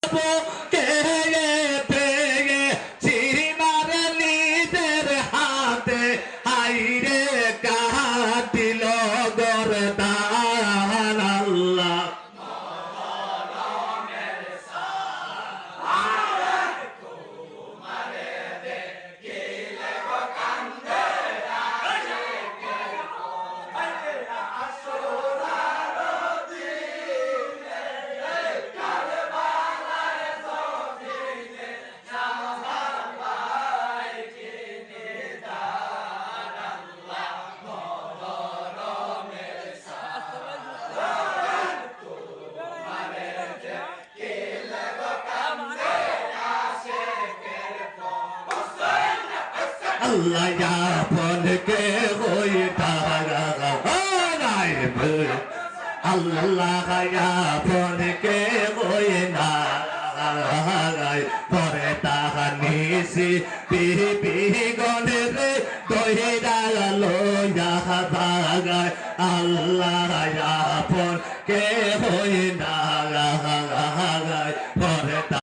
কে পেয়ে চিনার নিজের হাতে হাইরে কাটিল গরদান আল্লাহ Allah yapon ke hoy tara ay Allah yapon ke hoy na ay pore tahanisi pi gone re tohi dalo ya bagay Allah yapon ke hoy na